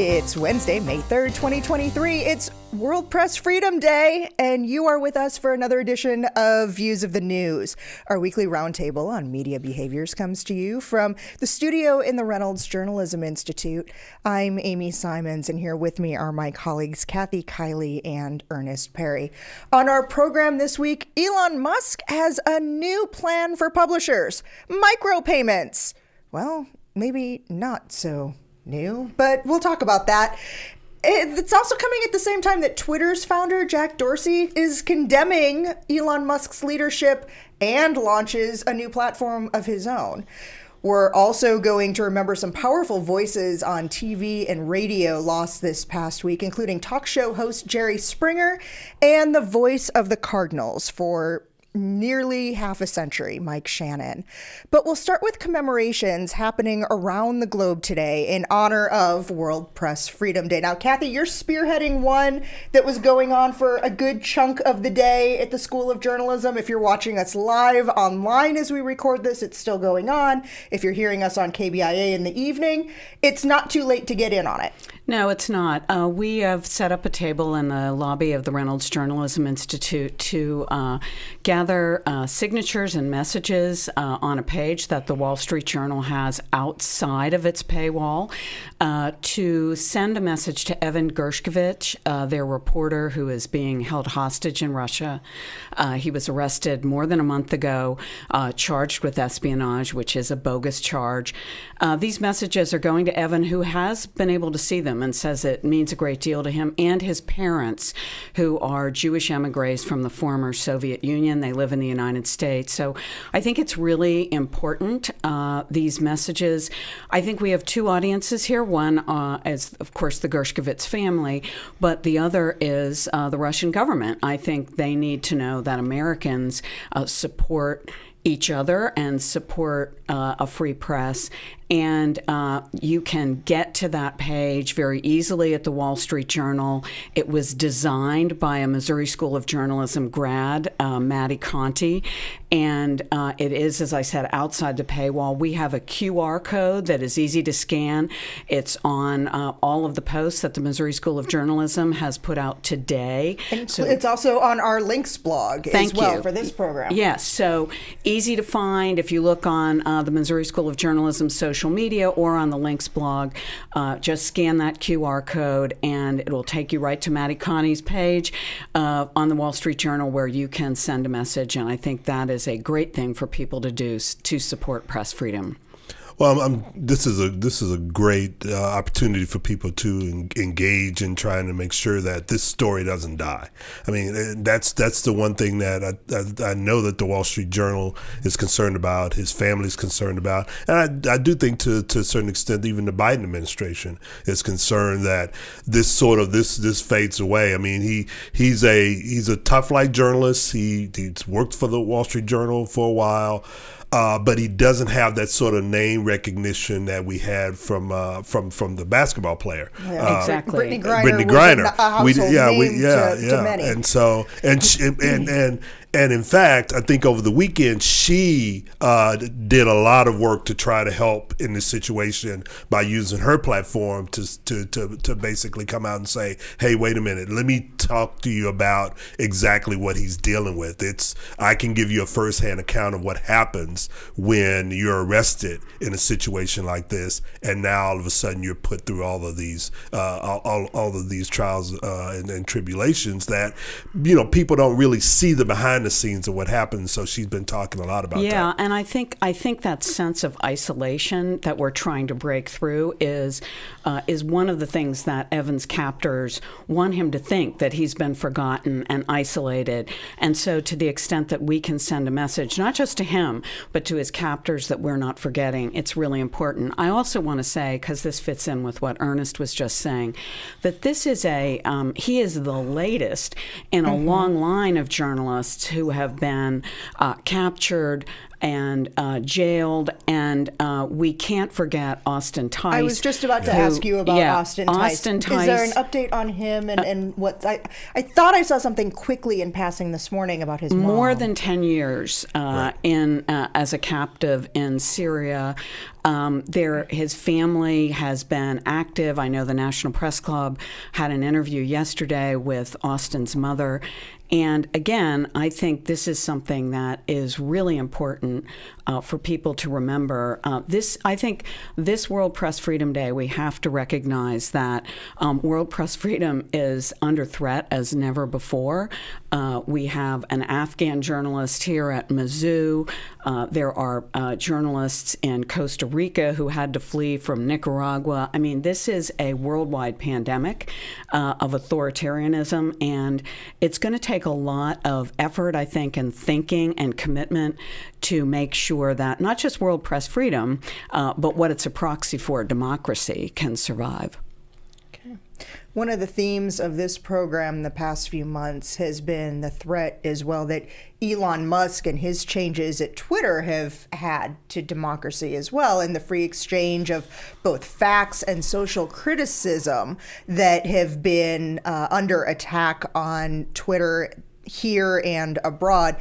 It's Wednesday, May 3rd, 2023. It's World Press Freedom Day, and you are with us for another edition of Views of the News. Our weekly roundtable on media behaviors comes to you from the studio in the Reynolds Journalism Institute. I'm Amy Simons, and here with me are my colleagues Kathy Kiley and Ernest Perry. On our program this week, Elon Musk has a new plan for publishers: micropayments. Well, maybe not so new, but we'll talk about that. It's also coming at the same time that Twitter's founder, Jack Dorsey, is condemning Elon Musk's leadership and launches a new platform of his own. We're also going to remember some powerful voices on TV and radio lost this past week, including talk show host Jerry Springer and the voice of the Cardinals for nearly half a century, Mike Shannon. But we'll start with commemorations happening around the globe today in honor of World Press Freedom Day. Now, Kathy, you're spearheading one that was going on for a good chunk of the day at the School of Journalism. If you're watching us live online as we record this, it's still going on. If you're hearing us on KBIA in the evening, it's not too late to get in on it. No, it's not. We have set up a table in the lobby of the Reynolds Journalism Institute to gather signatures and messages on a page that the Wall Street Journal has outside of its paywall to send a message to Evan Gershkovich, their reporter who is being held hostage in Russia. He was arrested more than a month ago, charged with espionage, which is a bogus charge. These messages are going to Evan, who has been able to see them and says it means a great deal to him and his parents, who are Jewish emigres from the former Soviet Union. They live in the United States. So I think it's really important, these messages. I think we have two audiences here. One is, of course, the Gershkovich family, but the other is the Russian government. I think they need to know that Americans support each other and support a free press. And you can get to that page very easily at the Wall Street Journal. It was designed by a Missouri School of Journalism grad, Maddie Conti, and it is, as I said, outside the paywall. We have a QR code that is easy to scan. It's on all of the posts that the Missouri School of Journalism has put out today. And so it's also on our links blog as well for this program. Yes, so easy to find. If you look on the Missouri School of Journalism social media or on the links blog, just scan that QR code and it will take you right to Maddie Conti's page on the Wall Street Journal, where you can send a message. And I think that is a great thing for people to do to support press freedom. Well, this is a great opportunity for people to engage in trying to make sure that this story doesn't die. I mean, that's the one thing that I know that the Wall Street Journal is concerned about, his family's concerned about, and I do think to a certain extent even the Biden administration is concerned that this fades away. I mean, he's a tough light journalist. He's worked for the Wall Street Journal for a while. But he doesn't have that sort of name recognition that we had from the basketball player. Yeah, exactly. Brittany Griner. Was a household name to many. And so and in fact, I think over the weekend she did a lot of work to try to help in this situation by using her platform to basically come out and say, hey, wait a minute, let me talk to you about exactly what he's dealing with. I can give you a firsthand account of what happens when you're arrested in a situation like this, and now all of a sudden you're put through all of these trials and tribulations that people don't really see the behind the scenes of what happens. So she's been talking a lot about that. Yeah, and I think that sense of isolation that we're trying to break through is one of the things that Evan's captors want him to think, that he's been forgotten and isolated. And so to the extent that we can send a message, not just to him, but to his captors, that we're not forgetting, it's really important. I also want to say, because this fits in with what Ernest was just saying, that this is he is the latest in a long line of journalists who have been captured and jailed. And we can't forget Austin Tice. I was just about to ask you about Austin Tice. Austin Tice. Is there an update on him and what? I thought I saw something quickly in passing this morning about his mom. More than 10 years in as a captive in Syria. His family has been active. I know the National Press Club had an interview yesterday with Austin's mother. And again, I think this is something that is really important for people to remember. I think this World Press Freedom Day, we have to recognize that world press freedom is under threat as never before. We have an Afghan journalist here at Mizzou. There are journalists in Costa Rica who had to flee from Nicaragua. I mean, this is a worldwide pandemic of authoritarianism, and it's going to take a lot of effort, I think, and thinking and commitment to make sure that not just world press freedom, but what it's a proxy for, democracy, can survive. One of the themes of this program the past few months has been the threat as well that Elon Musk and his changes at Twitter have had to democracy as well, and the free exchange of both facts and social criticism that have been under attack on Twitter here and abroad.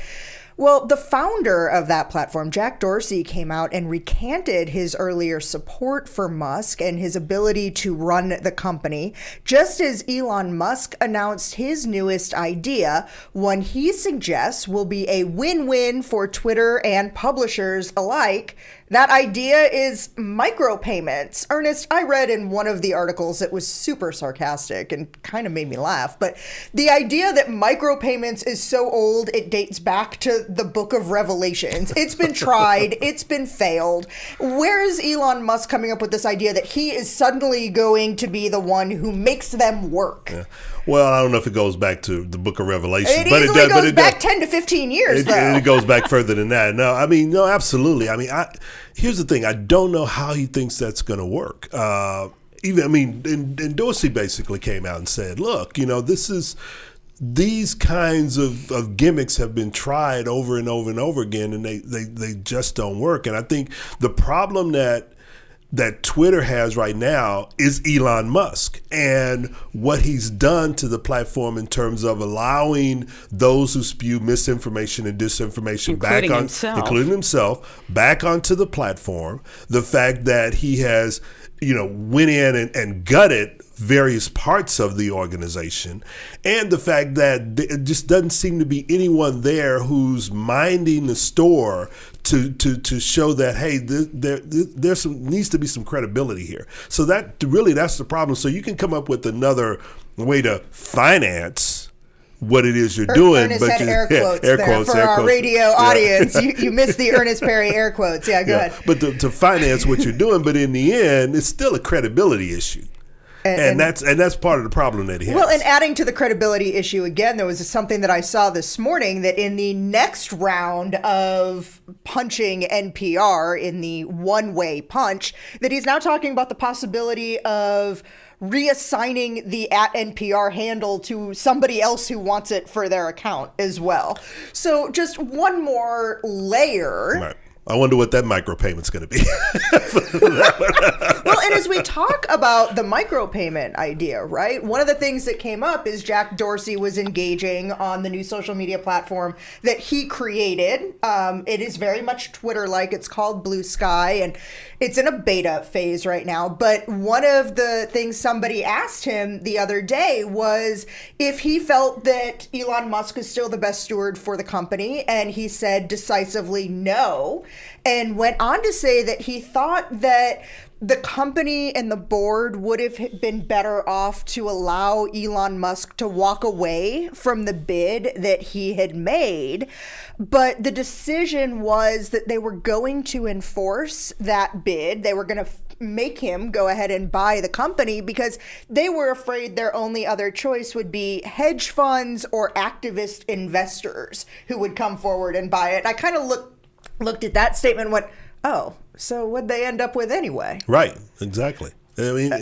Well, the founder of that platform, Jack Dorsey, came out and recanted his earlier support for Musk and his ability to run the company, just as Elon Musk announced his newest idea, one he suggests will be a win-win for Twitter and publishers alike. That idea is micropayments. Ernest, I read in one of the articles that was super sarcastic and kind of made me laugh, but the idea that micropayments is so old it dates back to the Book of Revelations. It's been tried. It's been failed. Where is Elon Musk coming up with this idea that he is suddenly going to be the one who makes them work? Yeah. Well, I don't know if it goes back to the Book of Revelation. It easily goes back 10 to 15 years, though. It goes back further than that. No, absolutely. Here's the thing. I don't know how he thinks that's going to work. And Dorsey basically came out and said, look, these kinds of gimmicks have been tried over and over and over again, and they just don't work. And I think the problem that Twitter has right now is Elon Musk and what he's done to the platform in terms of allowing those who spew misinformation and disinformation including himself, back onto the platform. The fact that he has, went in and gutted various parts of the organization, and the fact that it just doesn't seem to be anyone there who's minding the store to show that, hey, there needs to be some credibility here. So that's the problem. So you can come up with another way to finance what it is you're doing. Ernest had air quotes for our radio audience. You missed the Ernest Perry air quotes. Yeah, go ahead. But to finance what you're doing, but in the end, it's still a credibility issue. And that's part of the problem that he has. Well, and adding to the credibility issue again, there was something that I saw this morning that in the next round of punching NPR in the one-way punch, that he's now talking about the possibility of reassigning the @NPR handle to somebody else who wants it for their account as well. So just one more layer. Right. I wonder what that micropayment's going to be. Well, and as we talk about the micropayment idea, right? One of the things that came up is Jack Dorsey was engaging on the new social media platform that he created. It is very much Twitter-like. It's called Blue Sky, and it's in a beta phase right now. But one of the things somebody asked him the other day was if he felt that Elon Musk is still the best steward for the company, and he said decisively no. And went on to say that he thought that the company and the board would have been better off to allow Elon Musk to walk away from the bid that he had made. But the decision was that they were going to enforce that bid. They were going to make him go ahead and buy the company because they were afraid their only other choice would be hedge funds or activist investors who would come forward and buy it. I kind of looked at that statement and went, oh, so what'd they end up with anyway? Right, exactly. I mean,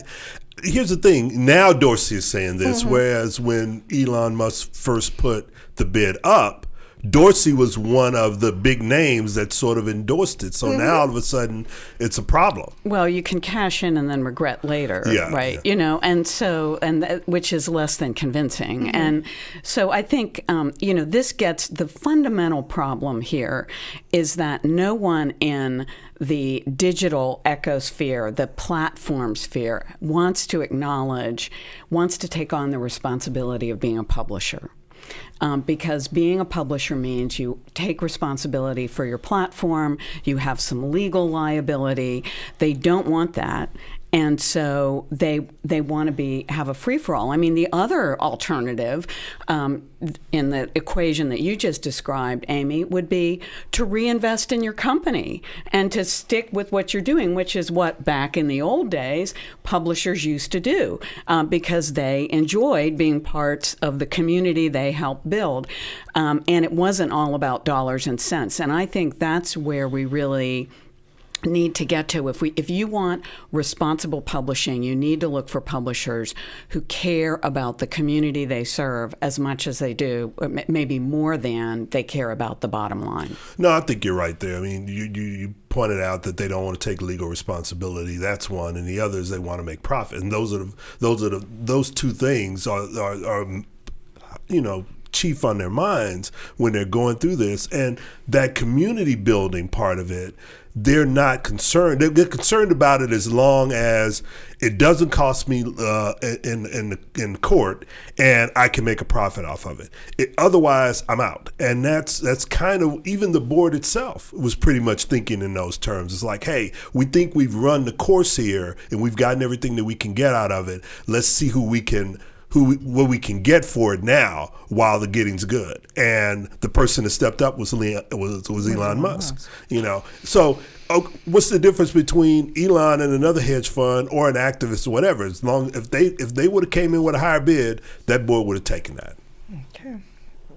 here's the thing. Now Dorsey is saying this, whereas when Elon Musk first put the bid up, Dorsey was one of the big names that sort of endorsed it. So now all of a sudden it's a problem. Well, you can cash in and then regret later, Yeah, right? yeah. You know, which is less than convincing. And so I think, this gets the fundamental problem here is that no one in the digital ecosphere, the platform sphere, wants to take on the responsibility of being a publisher. Because being a publisher means you take responsibility for your platform, you have some legal liability. They don't want that. And so they want to have a free-for-all. I mean, the other alternative in the equation that you just described, Amy, would be to reinvest in your company and to stick with what you're doing, which is what back in the old days publishers used to do because they enjoyed being parts of the community they helped build. And it wasn't all about dollars and cents. And I think that's where we really need to get to. If you want responsible publishing, you need to look for publishers who care about the community they serve as much as they do, or maybe more than they care about the bottom line. No, I think you're right there. I mean, you pointed out that they don't want to take legal responsibility. That's one, and the other is they want to make profit. And those two things are chief on their minds when they're going through this. And that community building part of it, they're not concerned. They're concerned about it as long as it doesn't cost me in court, and I can make a profit off of it. Otherwise, I'm out. And that's kind of, even the board itself was pretty much thinking in those terms. It's like, hey, we think we've run the course here, and we've gotten everything that we can get out of it. Let's see what we can get for it now while the getting's good. And the person that stepped up was Elon Musk. So what's the difference between Elon and another hedge fund or an activist or whatever? As long if they would have came in with a higher bid, that board would have taken that. Okay.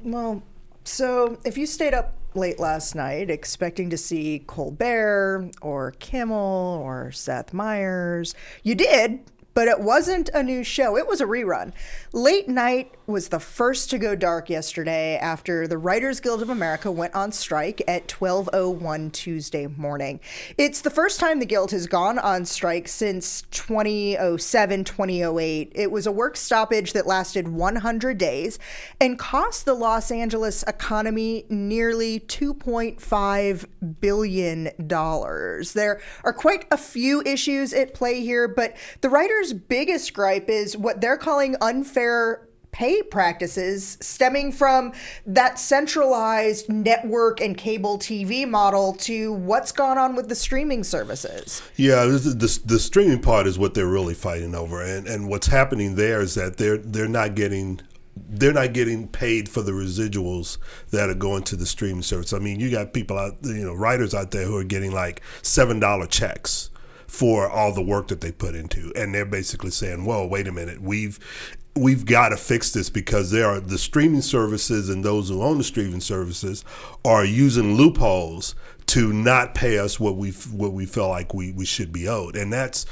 Well, so if you stayed up late last night expecting to see Colbert or Kimmel or Seth Meyers, you did. But it wasn't a new show. It was a rerun. Late Night was the first to go dark yesterday after the Writers Guild of America went on strike at 12:01 Tuesday morning. It's the first time the Guild has gone on strike since 2007, 2008. It was a work stoppage that lasted 100 days and cost the Los Angeles economy nearly $2.5 billion. There are quite a few issues at play here, but the writers' biggest gripe is what they're calling unfair pay practices stemming from that centralized network and cable TV model to what's gone on with the streaming services. Yeah, the streaming part is what they're really fighting over, and what's happening there is that they're not getting paid for the residuals that are going to the streaming service. I mean, you got people out, writers out there who are getting like $7 checks for all the work that they put into, and they're basically saying, "Whoa, wait a minute, we've got to fix this because there are the streaming services and those who own the streaming services are using loopholes to not pay us what we feel like we should be owed," and that's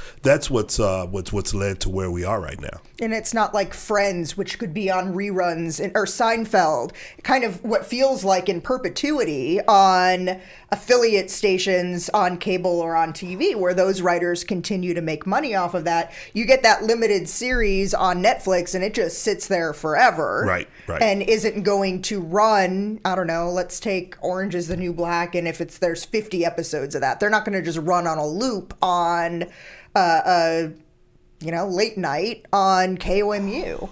what's led to where we are right now. And it's not like Friends, which could be on reruns, or Seinfeld, kind of what feels like in perpetuity on affiliate stations on cable or on TV, where those writers continue to make money off of that. You get that limited series on Netflix, and it just sits there forever. Right. And isn't going to run, I don't know, let's take Orange is the New Black, and if there's 50 episodes of that, they're not going to just run on a loop on late night on KOMU.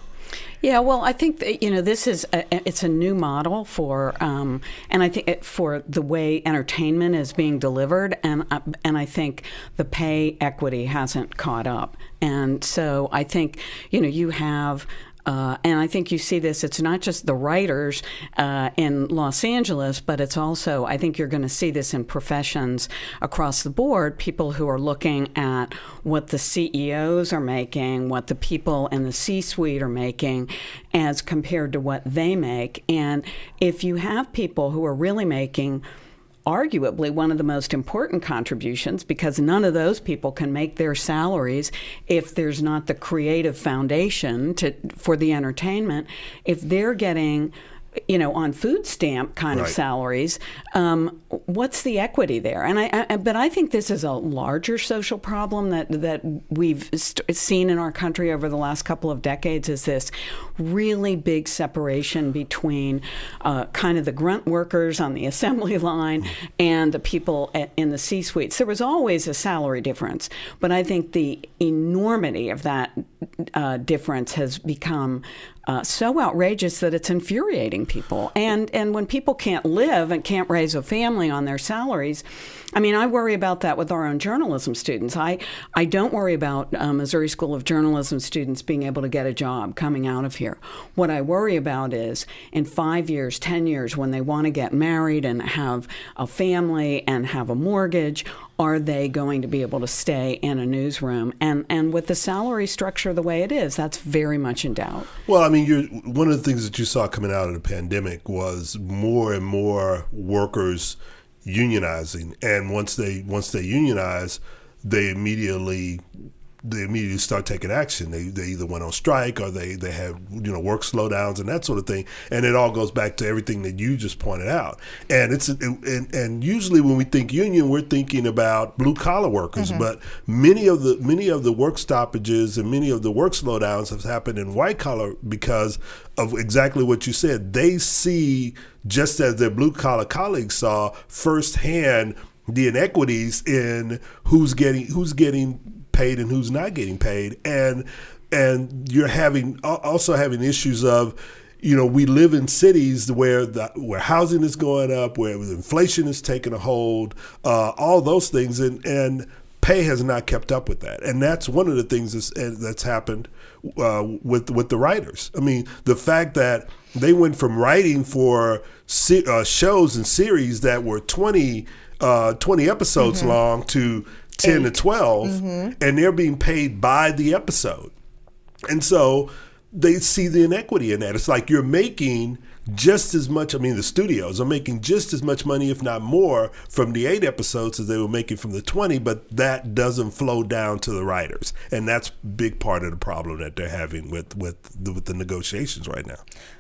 Yeah, well, I think that, this is it's a new model for, and I think for the way entertainment is being delivered, and I think the pay equity hasn't caught up, and so I think you have. And I think you see this, it's not just the writers in Los Angeles, but it's also, I think you're going to see this in professions across the board, people who are looking at what the CEOs are making, what the people in the C-suite are making as compared to what they make. And if you have people who are really making arguably one of the most important contributions, because none of those people can make their salaries if there's not the creative foundation for the entertainment. If they're getting on food stamp kind of Right. salaries, what's the equity there? And but I think this is a larger social problem that we've seen in our country over the last couple of decades. Is this really big separation between kind of the grunt workers on the assembly line and the people in the C-suites? There was always a salary difference, but I think the enormity of that difference has become so outrageous that it's infuriating people. And when people can't live and can't raise a family on their salaries, I mean, I worry about that with our own journalism students. I don't worry about Missouri School of Journalism students being able to get a job coming out of here. What I worry about is in 5 years, 10 years, when they want to get married and have a family and have a mortgage, are they going to be able to stay in a newsroom? And with the salary structure the way it is, that's very much in doubt. Well, I mean, one of the things that you saw coming out of the pandemic was more and more workers unionizing, and once they unionize, they immediately start taking action. They either went on strike or they have work slowdowns and that sort of thing. And it all goes back to everything that you just pointed out. And and usually when we think union, we're thinking about blue collar workers. Mm-hmm. But many of the work stoppages and many of the work slowdowns have happened in white collar because of exactly what you said. They see, just as their blue collar colleagues saw firsthand, the inequities in who's getting paid and who's not getting paid, and you're also having issues of, we live in cities where housing is going up, where inflation is taking a hold, all those things, and pay has not kept up with that, and that's one of the things that's happened with the writers. I mean, the fact that they went from writing for shows and series that were 20 episodes mm-hmm. long to 10 to 12, mm-hmm. and they're being paid by the episode. And so they see the inequity in that. It's like you're making just as much, the studios are making just as much money, if not more, from the 8 episodes as they were making from the 20, but that doesn't flow down to the writers. And that's a big part of the problem that they're having with the negotiations right now.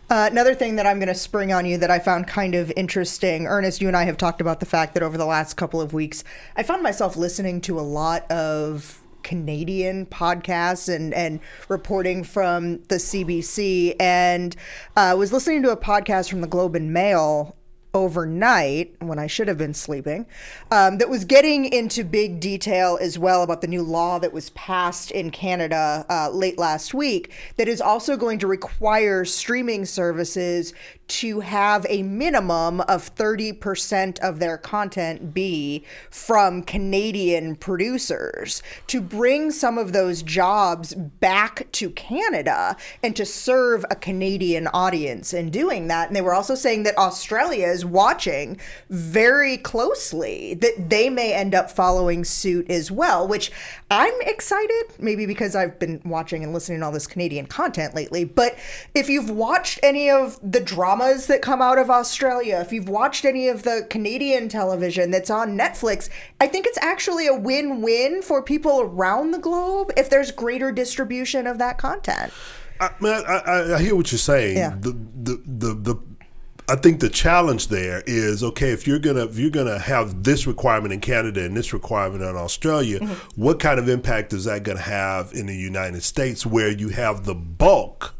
Another thing that I'm going to spring on you that I found kind of interesting, Ernest, you and I have talked about the fact that over the last couple of weeks, I found myself listening to a lot of Canadian podcasts and reporting from the CBC, and was listening to a podcast from the Globe and Mail overnight when I should have been sleeping, that was getting into big detail as well about the new law that was passed in Canada late last week that is also going to require streaming services to have a minimum of 30% of their content be from Canadian producers, to bring some of those jobs back to Canada and to serve a Canadian audience in doing that. And they were also saying that Australia is watching very closely, that they may end up following suit as well, which I'm excited, maybe because I've been watching and listening to all this Canadian content lately. But if you've watched any of the dramas that come out of Australia, if you've watched any of the Canadian television that's on Netflix, I think it's actually a win-win for people around the globe if there's greater distribution of that content. I hear what you're saying. Yeah. I think the challenge there is, okay, if you're gonna have this requirement in Canada and this requirement in Australia, mm-hmm. what kind of impact is that going to have in the United States, where you have the bulk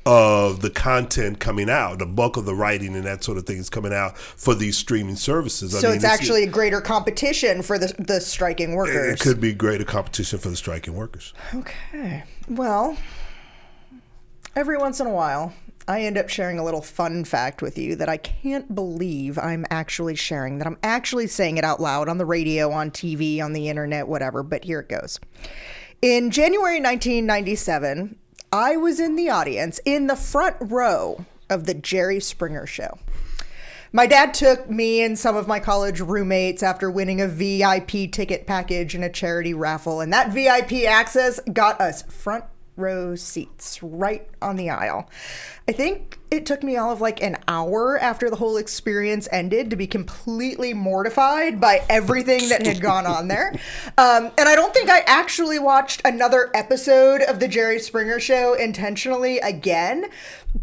of the content coming out, the bulk of the writing and that sort of thing is coming out for these streaming services? So it's actually a greater competition for the striking workers. It could be greater competition for the striking workers. Okay. Well, every once in a while, I end up sharing a little fun fact with you that I can't believe I'm actually sharing, that I'm actually saying it out loud on the radio, on TV, on the internet, whatever, but here it goes. In January 1997, I was in the audience in the front row of the Jerry Springer Show. My dad took me and some of my college roommates after winning a VIP ticket package in a charity raffle, and that VIP access got us front row seats right on the aisle. I think it took me all of like an hour after the whole experience ended to be completely mortified by everything that had gone on there. And I don't think I actually watched another episode of the Jerry Springer Show intentionally again.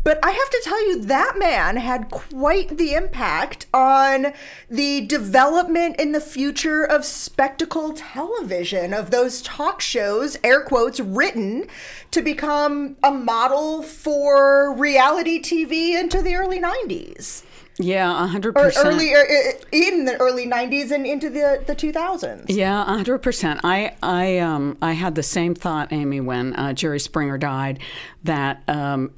But I have to tell you, that man had quite the impact on the development in the future of spectacle television, of those talk shows, air quotes, written to become a model for reality TV into the early 90s. Yeah, 100%. Or in the early 90s and into the 2000s. Yeah, 100%. I had the same thought, Amy, when Jerry Springer died, that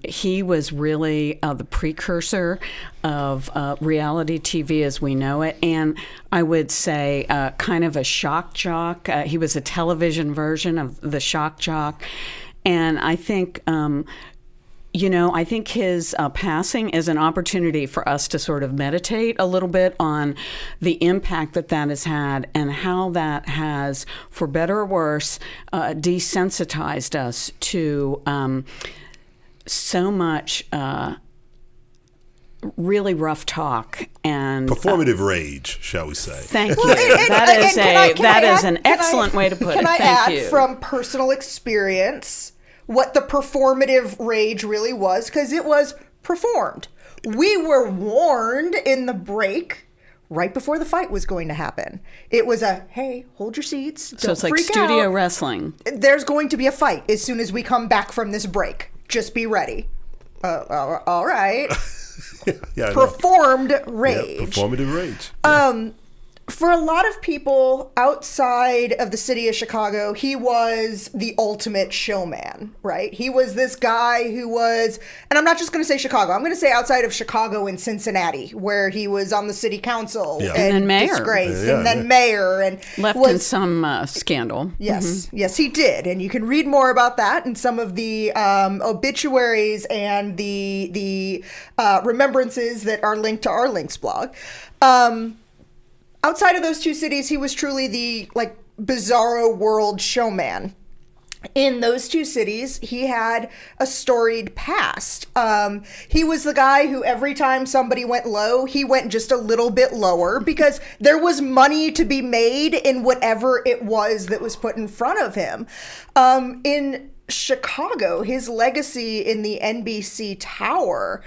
he was really the precursor of reality TV as we know it. And I would say kind of a shock jock. He was a television version of the shock jock. And I think... I think his passing is an opportunity for us to sort of meditate a little bit on the impact that has had and how that has, for better or worse, desensitized us to so much really rough talk and performative rage, shall we say? Thank you. That is an excellent way to put it. Can I Thank add you. from personal experience what the performative rage really was, because it was performed. We were warned in the break right before the fight was going to happen. It was a, hey, hold your seats. Don't So it's like freak studio out. wrestling. There's going to be a fight as soon as we come back from this break. Just be ready. All right. Yeah, I know. Performed Yeah, rage. performative rage. For a lot of people outside of the city of Chicago, he was the ultimate showman, right? He was this guy who was, and I'm not just going to say Chicago, I'm going to say outside of Chicago in Cincinnati, where he was on the city council Yeah. and then mayor. disgraced, Yeah, and then yeah. mayor, and Left was, in some scandal. Yes, yes, he did, and you can read more about that in some of the obituaries and the remembrances that are linked to our Links blog. Outside of those two cities, he was truly the bizarro world showman. In those two cities, he had a storied past. He was the guy who every time somebody went low, he went just a little bit lower because there was money to be made in whatever it was that was put in front of him. In Chicago, his legacy in the NBC tower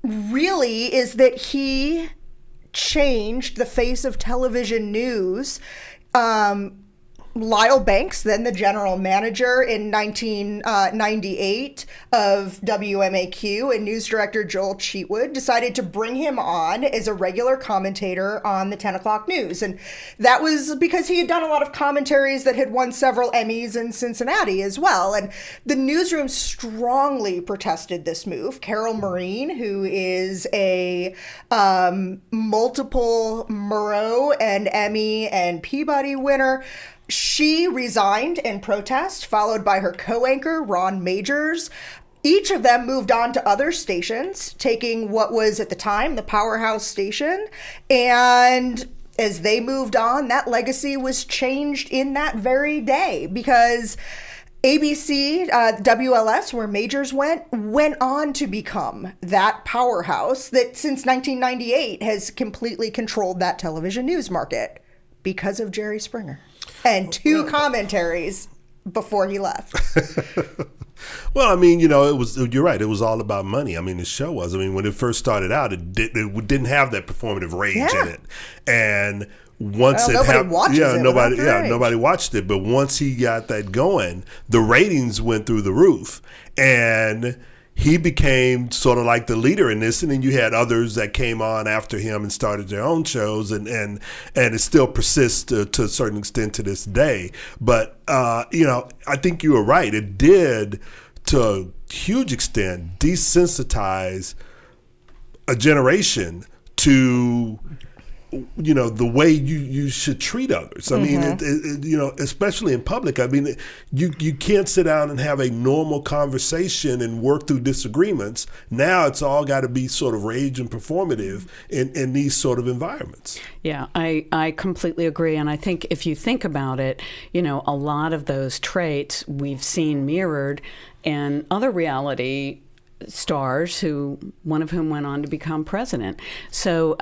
really is that he changed the face of television news. Lyle Banks, then the general manager in 1998 of WMAQ, and news director Joel Cheatwood decided to bring him on as a regular commentator on the 10 o'clock news. And that was because he had done a lot of commentaries that had won several Emmys in Cincinnati as well. And the newsroom strongly protested this move. Carol Maureen, who is a multiple Murrow and Emmy and Peabody winner, she resigned in protest, followed by her co-anchor, Ron Majors. Each of them moved on to other stations, taking what was at the time the powerhouse station. And as they moved on, that legacy was changed in that very day because ABC, WLS, where Majors went on to become that powerhouse that since 1998 has completely controlled that television news market because of Jerry Springer. And two commentaries before he left. Well, I mean, you're right. It was all about money. I mean, the show was. I mean, when it first started out, it didn't have that performative rage in it. And once nobody watches it nobody, without the rage. nobody watched it. But once he got that going, the ratings went through the roof, and he became sort of like the leader in this. And then you had others that came on after him and started their own shows, and it still persists to a certain extent to this day. But I think you were right. It did, to a huge extent, desensitize a generation to the way you should treat others. I mean, especially in public. I mean, you can't sit down and have a normal conversation and work through disagreements. Now it's all got to be sort of rage and performative in these sort of environments. Yeah, I completely agree. And I think if you think about it, a lot of those traits we've seen mirrored in other reality stars, one of whom went on to become president. So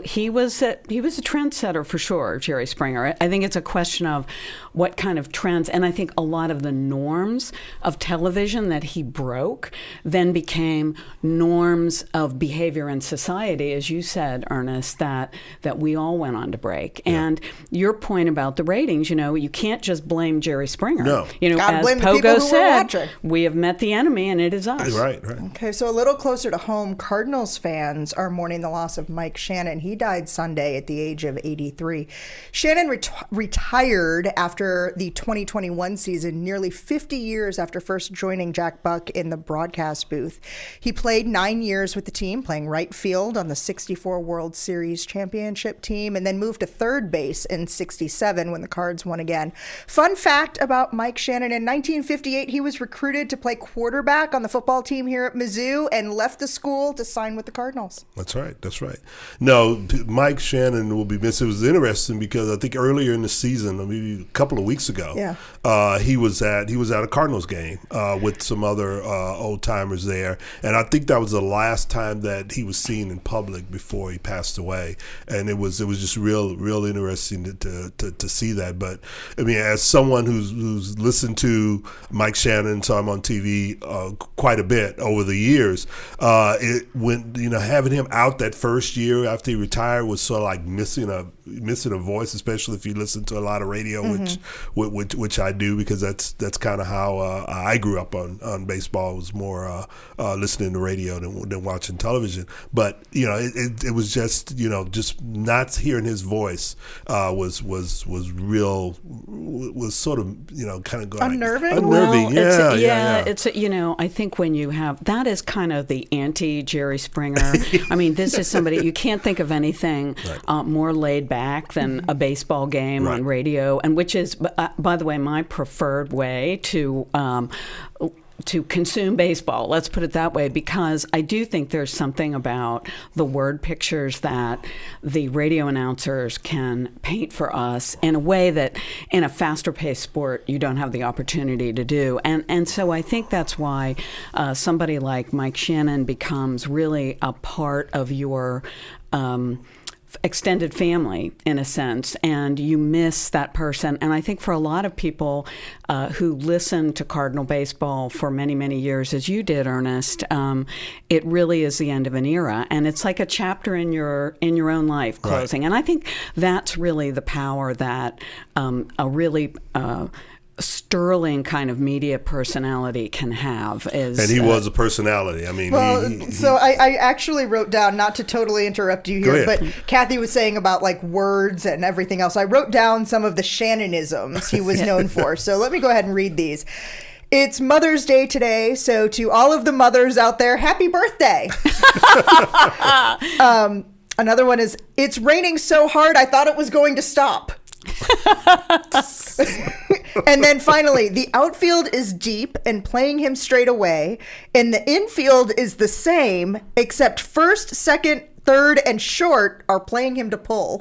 he was a trendsetter for sure, Jerry Springer. I think it's a question of what kind of trends, and I think a lot of the norms of television that he broke then became norms of behavior in society, as you said, Ernest, that we all went on to break. Yeah. And your point about the ratings, you can't just blame Jerry Springer. No. As Pogo said, we have met the enemy and it is us. Right. Okay, so a little closer to home, Cardinals fans are mourning the loss of Mike Shannon. He died Sunday at the age of 83. Shannon retired after the 2021 season, nearly 50 years after first joining Jack Buck in the broadcast booth. He played 9 years with the team, playing right field on the 64 World Series championship team, and then moved to third base in 67 when the Cards won again. Fun fact about Mike Shannon, in 1958, he was recruited to play quarterback on the football team here at Mizzou and left the school to sign with the Cardinals. That's right. No, Mike Shannon will be missed. It was interesting because I think earlier in the season, maybe a couple of weeks ago, he was at a Cardinals game with some other old timers there, and I think that was the last time that he was seen in public before he passed away, and it was just real interesting to see that. But I mean, as someone who's listened to Mike Shannon, saw him on TV quite a bit over the years, having him out that first year after he retired was sort of like missing a voice, especially if you listen to a lot of radio, which I do, because that's kind of how I grew up on baseball. It was more listening to radio than watching television. But it was just not hearing his voice was sort of kind of going unnerving. Well, yeah. It's I think when you have that is kind of the anti Jerry Springer. I mean, this is somebody you can't think of anything more laid back than a baseball game on radio, and which is, by the way, my preferred way to consume baseball, let's put it that way, because I do think there's something about the word pictures that the radio announcers can paint for us in a way that in a faster paced sport you don't have the opportunity to do. And so I think that's why somebody like Mike Shannon becomes really a part of your extended family, in a sense, and you miss that person. And I think for a lot of people who listened to Cardinal baseball for many, many years, as you did, Ernest, it really is the end of an era, and it's like a chapter in your own life closing. Right. And I think that's really the power that a really sterling kind of media personality can have. And he was a personality. I mean, so I actually wrote down, not to totally interrupt you here, but Kathy was saying about like words and everything else. I wrote down some of the Shannonisms he was known for. So let me go ahead and read these. It's Mother's Day today, so to all of the mothers out there, happy birthday. Another one is, it's raining so hard I thought it was going to stop. And then finally, the outfield is deep and playing him straight away, and the infield is the same, except first, second, third, and short are playing him to pull.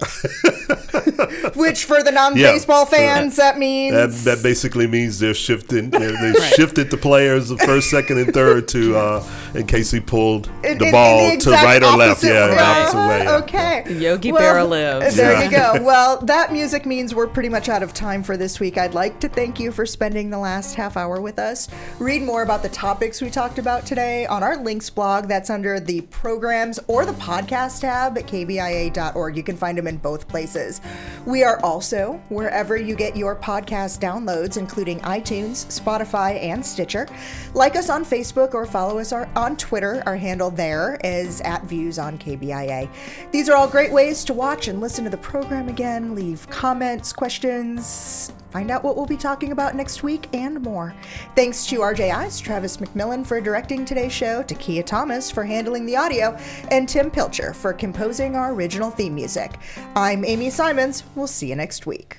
Which for the non-baseball fans, that means that basically means they're shifting. They shifted the players of first, second, and third to in case he pulled the ball to right or left. The opposite way. Yeah. Okay. Yogi Berra lives. There you go. Well, that music means we're pretty much out of time for this week. I'd like to thank you for spending the last half hour with us. Read more about the topics we talked about today on our links blog. That's under the programs or the podcast tab at kbia.org. You can find them in both places. We are also wherever you get your podcast downloads, including iTunes, Spotify, and Stitcher. Like us on Facebook or follow us on Twitter. Our handle there is @ViewsOnKBIA. These are all great ways to watch and listen to the program again, leave comments, questions, find out what we'll be talking about next week, and more. Thanks to RJI's Travis McMillan for directing today's show, to Kia Thomas for handling the audio, and Tim Pilcher for composing our original theme music. I'm Amy Simons. We'll see you next week.